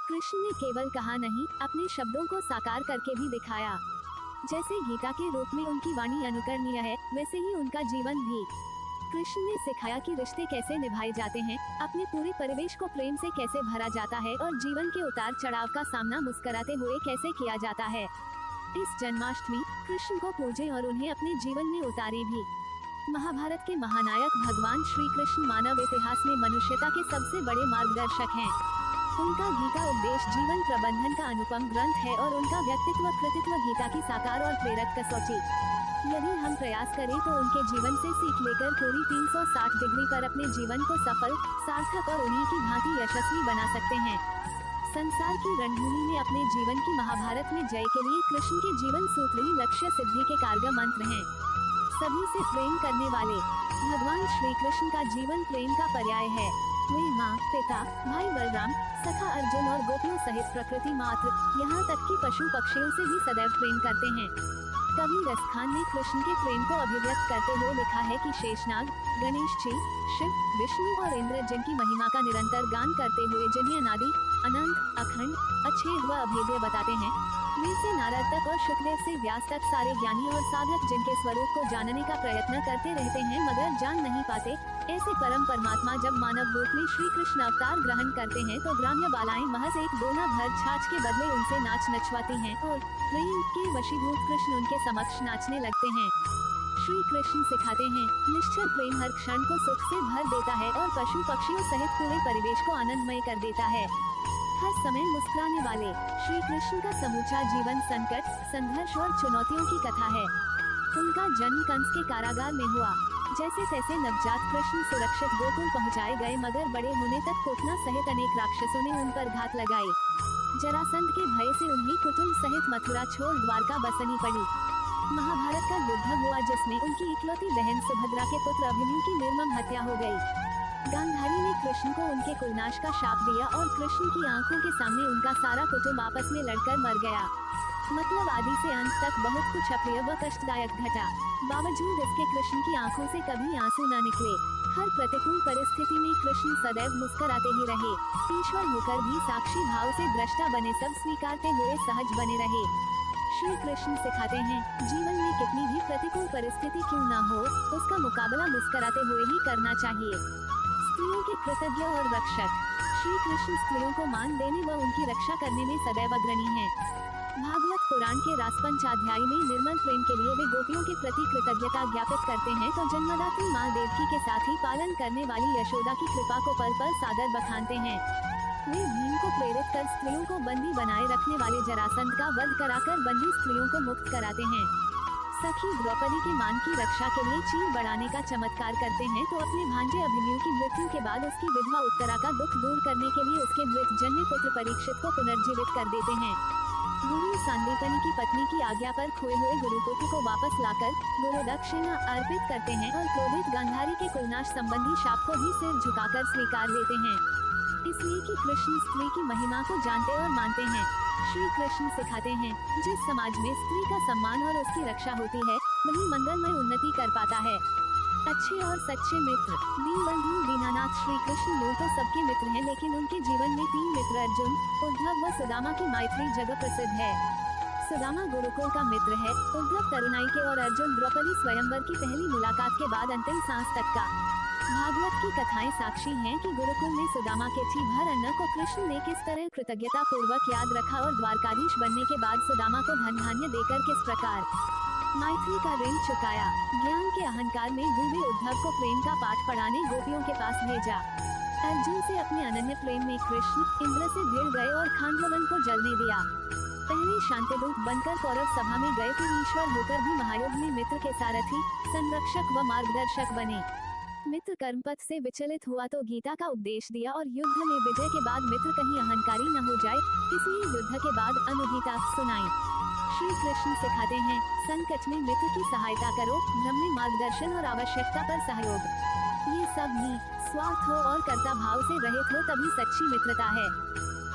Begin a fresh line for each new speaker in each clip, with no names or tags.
कृष्ण ने केवल कहा नहीं, अपने शब्दों को साकार करके भी दिखाया। जैसे गीता के रूप में उनकी वाणी अनुकरणीय है, वैसे ही उनका जीवन भी। कृष्ण ने सिखाया कि रिश्ते कैसे निभाए जाते हैं, अपने पूरे परिवेश को प्रेम से कैसे भरा जाता है और जीवन के उतार चढ़ाव का सामना मुस्कुराते हुए कैसे किया जाता है। इस जन्माष्टमी कृष्ण को पूजे और उन्हें अपने जीवन में उतारे भी। महाभारत के महानायक भगवान श्री कृष्ण मानव इतिहास में मनुष्यता के सबसे बड़े मार्गदर्शक हैं। उनका गीता उपदेश जीवन प्रबंधन का अनुपम ग्रंथ है और उनका व्यक्तित्व कृतित्व गीता की साकार और प्रेरक कसौटी। यदि हम प्रयास करें तो उनके जीवन से सीख लेकर पूरी 360 डिग्री पर अपने जीवन को सफल, सार्थक और उन्हीं की भांति यशस्वी बना सकते हैं। संसार की रणभूमि में अपने जीवन की महाभारत में जय के लिए कृष्ण के जीवन सूत्र ही लक्ष्य सिद्धि के कारगर मंत्र हैं। सभी से प्रेम करने वाले भगवान श्री कृष्ण का जीवन प्रेम का पर्याय है। वे माँ, पिता, भाई बलराम, सखा अर्जुन और गोपियों सहित प्रकृति मात्र, यहाँ तक कि पशु पक्षियों से भी सदैव प्रेम करते हैं। कवि रसखान ने कृष्ण के प्रेम को अभिव्यक्त करते हुए लिखा है कि शेषनाग, गणेश जी, शिव, विष्णु और इंद्र जिनकी महिमा का निरंतर गान करते हुए जिन्हें अनादि, अनंत, अखंड, अछेद व अभेद्य बताते हैं, वे से नारद तक और शुकदेव से व्यास तक सारे ज्ञानी और साधक जिनके स्वरूप को जानने का प्रयत्न करते रहते हैं मगर जान नहीं पाते, ऐसे परम परमात्मा जब मानव रूप में श्री कृष्ण अवतार ग्रहण करते हैं तो ग्राम्य बालाएं महज एक दोना भर छाछ के बदले उनसे नाच नचवाती हैं और प्रेम के वशीभूत कृष्ण उनके समक्ष नाचने लगते हैं। श्री कृष्ण सिखाते हैं, निश्चल प्रेम हर क्षण को सुख से भर देता है और पशु पक्षियों सहित पूरे परिवेश को आनंदमय कर देता है। हर समय मुस्कुराने वाले श्री कृष्ण का समूचा जीवन संकट, संघर्ष और चुनौतियों की कथा है। उनका जन्म कंस के कारागार में हुआ। जैसे तैसे नवजात कृष्ण सुरक्षित गोकुल पहुंचाए गए मगर बड़े होने तक पूतना सहित अनेक राक्षसों ने उन पर घात लगाई। जरासंध के भय से उन्हें कुटुंब सहित मथुरा छोड़ द्वारका बसनी पड़ी। महाभारत का युद्ध हुआ जिसमें उनकी इकलौती बहन सुभद्रा के पुत्र अभिमन्यु की निर्मम हत्या हो गई। गांधारी ने कृष्ण को उनके कुलनाश का शाप दिया और कृष्ण की आंखों के सामने उनका सारा कुटुंब आपस में लड़कर मर गया। मतलब आदि से अंत तक बहुत कुछ अप्रिय व कष्टदायक घटा। बावजूद इसके कृष्ण की आंखों से कभी आंसू न निकले। हर प्रतिकूल परिस्थिति में कृष्ण सदैव मुस्कुराते ही रहे। ईश्वर होकर भी साक्षी भाव से दृष्टा बने, सब स्वीकारते हुए सहज बने रहे। श्री कृष्ण सिखाते हैं, जीवन में कितनी भी प्रतिकूल परिस्थिति क्यों न हो, उसका मुकाबला मुस्कुराते हुए ही करना चाहिए। स्त्रियों के कृतज्ञ और रक्षक श्री कृष्ण स्त्रियों को मान देने व उनकी रक्षा करने में सदैव अग्रणी हैं। भागवत पुराण के रासपंचाध्याय में निर्मल प्रेम के लिए वे गोपियों के प्रति कृतज्ञता ज्ञापित करते हैं तो जन्मदात्री माँ देवकी के साथ ही पालन करने वाली यशोदा की कृपा को पल पल सादर बखानते हैं। वे भीम को प्रेरित कर स्त्रियों को बंदी बनाए रखने वाले जरासंध का वध कराकर बंदी स्त्रियों को मुक्त कराते हैं। सखी द्रौपदी के मान की रक्षा के लिए चीर बढ़ाने का चमत्कार करते हैं तो अपने भांजे अभिमन्यु की मृत्यु के बाद उसकी विधवा उत्तरा का दुख दूर करने के लिए उसके मृतजन्य पुत्र परीक्षित को पुनर्जीवित कर देते हैं। गुरु सांदीपनि की पत्नी की आज्ञा पर खोए हुए गुरुपुत्र को वापस लाकर गुरु दक्षिणा अर्पित करते हैं और क्रोधित गांधारी के कुलनाश संबंधी शाप को भी सिर झुकाकर स्वीकार लेते हैं। इसलिए कि कृष्ण स्त्री की महिमा को जानते और मानते हैं। श्री कृष्ण सिखाते हैं, जिस समाज में स्त्री का सम्मान और उसकी रक्षा होती है वही मंगलमय उन्नति कर पाता है। अच्छे और सच्चे मित्र दीनबंधु दीनानाथ श्री कृष्ण यूं तो सबके मित्र हैं लेकिन उनके जीवन में 3 मित्र अर्जुन, उद्धव व सुदामा की मैत्री जगह प्रसिद्ध है। सुदामा गुरुकुल का मित्र है, उद्धव तरुणाई के और अर्जुन द्रौपदी स्वयंवर की पहली मुलाकात के बाद अंतिम सांस तक का। भागवत की कथाएं साक्षी हैं कि गुरुकुल में सुदामा के छी भर अन्न को कृष्ण ने किस तरह कृतज्ञता पूर्वक याद रखा और द्वारकाधीश बनने के बाद सुदामा को धन धान्य देकर किस प्रकार मैत्री का ऋण चुकाया। ज्ञान के अहंकार में डूबे उद्धव को प्रेम का पाठ पढ़ाने गोपियों के पास भेजा। अर्जुन से अपने अनन्य प्रेम में कृष्ण इंद्र से भिड़ गए और खांडवन को जलने दिया। पहले शांतिदूत बनकर कौरव सभा में गए, फिर ईश्वर होकर भी महायुद्ध में मित्र के सारथी, संरक्षक व मार्गदर्शक बने। मित्र कर्मपथ से विचलित हुआ तो गीता का उपदेश दिया और युद्ध में विजय के बाद मित्र कहीं अहंकारी न हो जाए, इसलिए युद्ध के बाद अनुगीता सुनाई। श्री कृष्ण सिखाते हैं, संकट में मित्र की सहायता करो, भ्रम में मार्गदर्शन और आवश्यकता पर सहयोग। ये सब स्वार्थ हो और कर्ता भाव से रहित हो तभी सच्ची मित्रता है।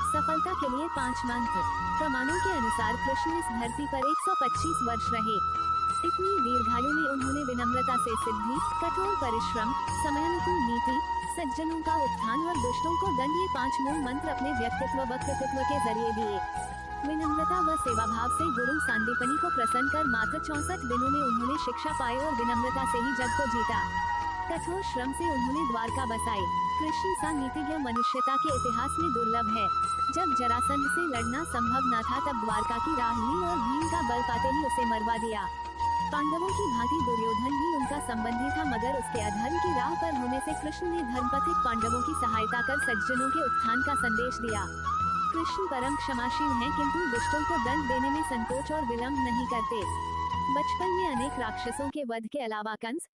सफलता के लिए 5 मंत्र। प्रमाणों के अनुसार कृष्ण इस धरती पर 125 वर्ष रहे। इतनी दीर्घायु में उन्होंने विनम्रता से सिद्धि, कठोर परिश्रम, समयानुकूल नीति, सज्जनों का उत्थान और दुष्टों को दंड, ये 5 मूल मंत्र अपने व्यक्तित्व व कृतित्व के जरिए दिए। विनम्रता व सेवाभाव से गुरु सांदीपनि को प्रसन्न कर मात्र 64 दिनों में उन्होंने शिक्षा पाई और विनम्रता से ही जग को जीता। कठोर श्रम से उन्होंने द्वारका बसाई। कृष्ण सा नीतिज्ञ मनुष्यता के इतिहास में दुर्लभ है। जब जरासंध से लड़ना संभव न था तब द्वारका की राह ली और भीम का बल पाते ही उसे मरवा दिया। पांडवों की भांति दुर्योधन भी उनका संबंधी था, मगर उसके अधर्म की राह पर होने से कृष्ण ने धर्मपथिक पांडवों की सहायता कर सज्जनों के उत्थान का संदेश दिया। कृष्ण परम क्षमाशील हैं, किंतु दुष्टों को दंड देने में संकोच और विलंब नहीं करते। बचपन में अनेक राक्षसों के वध के अलावा कंस